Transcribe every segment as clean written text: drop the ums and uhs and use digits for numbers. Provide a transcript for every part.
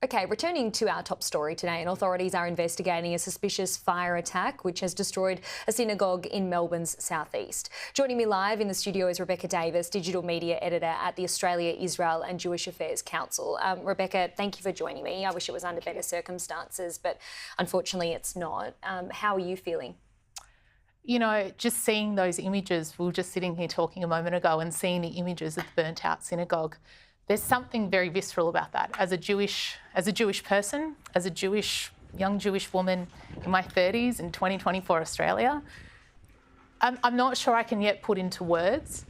Okay, returning to our top story today, and authorities are investigating a suspicious fire attack which has destroyed a synagogue in Melbourne's southeast. Joining me live in the studio is Rebecca Davis, digital media editor at the Australia, Israel and Jewish Affairs Council. Rebecca, thank you for joining me. I wish it was under better circumstances, but unfortunately it's not. How are you feeling? You know, just seeing those images, we were just sitting here talking a moment ago and seeing the images of the burnt out synagogue. There's something very visceral about that. As a Jewish person, as a young Jewish woman in my 30s in 2024 Australia, I'm not sure I can yet put into words.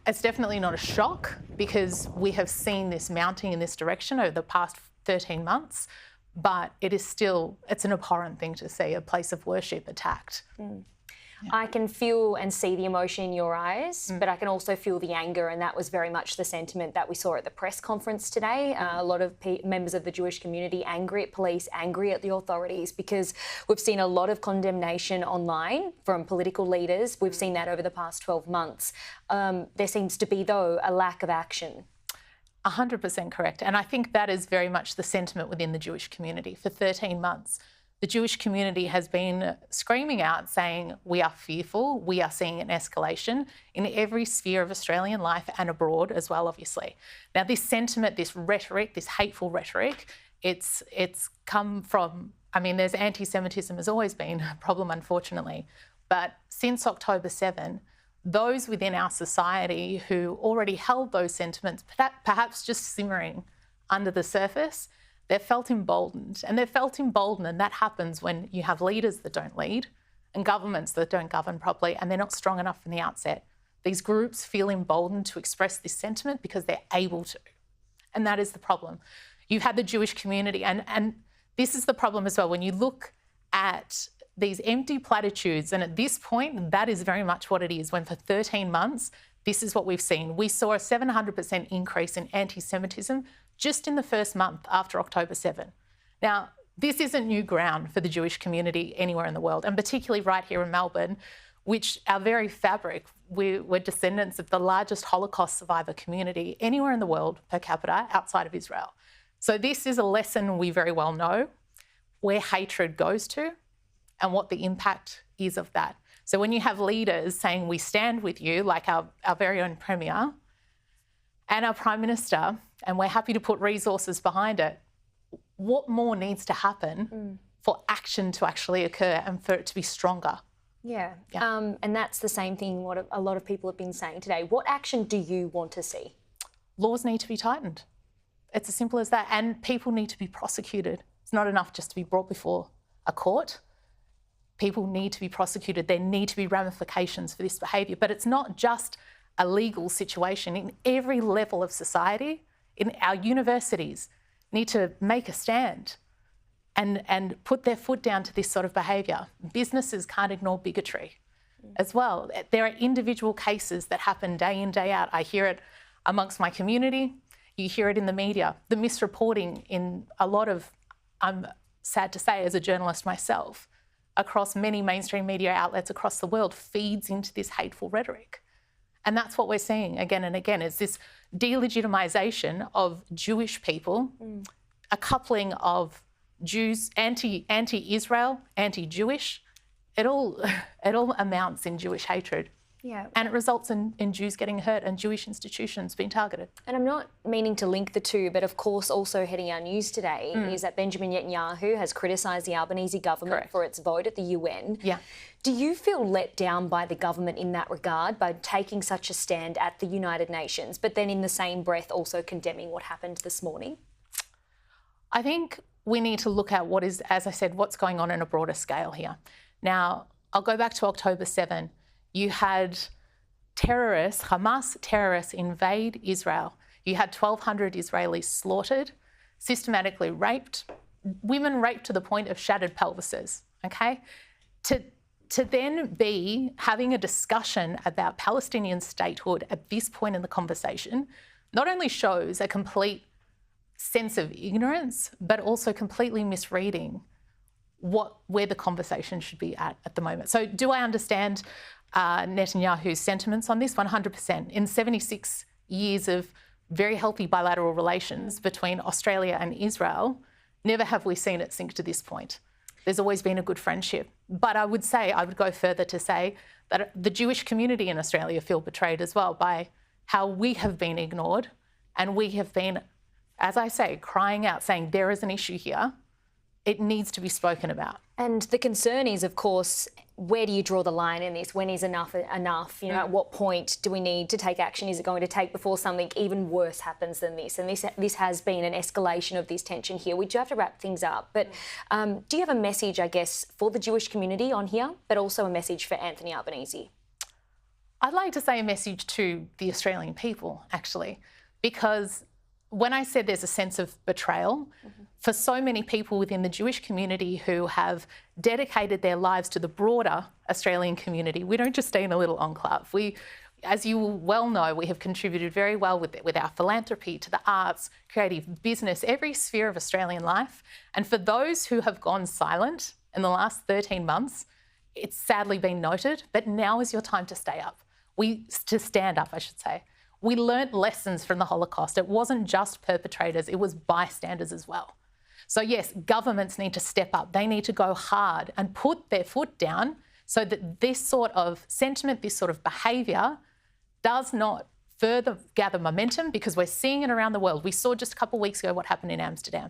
It's definitely not a shock because we have seen this mounting in this direction over the past 13 months, but it's an abhorrent thing to see, a place of worship attacked. Mm. I can feel and see the emotion in your eyes, but I can also feel the anger, and that was very much the sentiment that we saw at the press conference today. A lot of members of the Jewish community angry at police, angry at the authorities, because we've seen a lot of condemnation online from political leaders. We've seen that over the past 12 months. There seems to be, though, a lack of action. 100% correct. And I think that is very much the sentiment within the Jewish community. For 13 months, the Jewish community has been screaming out saying, we are fearful, we are seeing an escalation in every sphere of Australian life and abroad as well, obviously. Now, this sentiment, this rhetoric, this hateful rhetoric, it's come from, there's anti-Semitism has always been a problem, unfortunately. But since October 7, those within our society who already held those sentiments, perhaps just simmering under the surface, they've felt emboldened. And that happens when you have leaders that don't lead and governments that don't govern properly and they're not strong enough from the outset. These groups feel emboldened to express this sentiment because they're able to. And that is the problem. You've had the Jewish community, and this is the problem as well. When you look at these empty platitudes, and at this point, that is very much what it is, when for 13 months, this is what we've seen. We saw a 700% increase in anti-Semitism just in the first month after October 7. Now, this isn't new ground for the Jewish community anywhere in the world, and particularly right here in Melbourne, which our very fabric, we're descendants of the largest Holocaust survivor community anywhere in the world per capita outside of Israel. So this is a lesson we very well know, where hatred goes to and what the impact is of that. So when you have leaders saying, we stand with you, like our very own Premier and our Prime Minister, and we're happy to put resources behind it, what more needs to happen for action to actually occur and for it to be stronger? Yeah. And that's the same thing what a lot of people have been saying today. What action do you want to see? Laws need to be tightened. It's as simple as that. And people need to be prosecuted. It's not enough just to be brought before a court. People need to be prosecuted. There need to be ramifications for this behaviour. But it's not just a legal situation. In every level of society, in our universities, need to make a stand and put their foot down to this sort of behaviour. Businesses can't ignore bigotry as well. There are individual cases that happen day in, day out. I hear it amongst my community. You hear it in the media. The misreporting in a lot of, I'm sad to say as a journalist myself, across many mainstream media outlets across the world feeds into this hateful rhetoric. And that's what we're seeing again and again, is this delegitimisation of Jewish people, a coupling of Jews, anti-Israel, anti-Jewish. It all amounts in Jewish hatred. Yeah. And it results in Jews getting hurt and Jewish institutions being targeted. And I'm not meaning to link the two, but of course also heading our news today is that Benjamin Netanyahu has criticised the Albanese government for its vote at the UN. Yeah. Do you feel let down by the government in that regard, by taking such a stand at the United Nations, but then in the same breath also condemning what happened this morning? I think we need to look at what is, as I said, what's going on a broader scale here. Now, I'll go back to October 7. You had terrorists, Hamas terrorists, invade Israel. You had 1,200 Israelis slaughtered, systematically raped, women raped to the point of shattered pelvises, okay? To then be having a discussion about Palestinian statehood at this point in the conversation not only shows a complete sense of ignorance, but also completely misreading where the conversation should be at the moment. So do I understand Netanyahu's sentiments on this? 100%. In 76 years of very healthy bilateral relations between Australia and Israel, never have we seen it sink to this point. There's always been a good friendship. But I would go further to say that the Jewish community in Australia feel betrayed as well by how we have been ignored, and we have been, as I say, crying out, saying there is an issue here. It needs to be spoken about. And the concern is, of course, where do you draw the line in this? When is enough enough? You know, at what point do we need to take action? Is it going to take before something even worse happens than this? And this has been an escalation of this tension here. We do have to wrap things up. But do you have a message, I guess, for the Jewish community on here, but also a message for Anthony Albanese? I'd like to say a message to the Australian people, actually, because when I said there's a sense of betrayal, for so many people within the Jewish community who have dedicated their lives to the broader Australian community, we don't just stay in a little enclave. We, as you well know, we have contributed very well with our philanthropy to the arts, creative business, every sphere of Australian life. And for those who have gone silent in the last 13 months, it's sadly been noted, but now is your time to stay up. To stand up, I should say. We learnt lessons from the Holocaust. It wasn't just perpetrators, it was bystanders as well. So yes, governments need to step up. They need to go hard and put their foot down so that this sort of sentiment, this sort of behaviour does not further gather momentum, because we're seeing it around the world. We saw just a couple of weeks ago what happened in Amsterdam.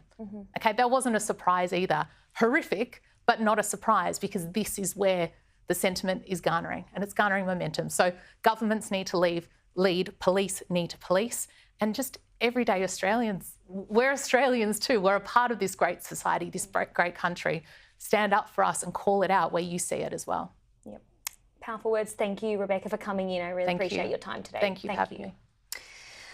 Okay, that wasn't a surprise either. Horrific, but not a surprise, because this is where the sentiment is garnering, and it's garnering momentum. So governments need to lead, police need to police, and just everyday Australians, we're Australians too, we're a part of this great society, this great country. Stand up for us and call it out where you see it as well. Yep. Powerful words. Thank you, Rebecca, for coming in. I really appreciate your time today. Thank you for having me.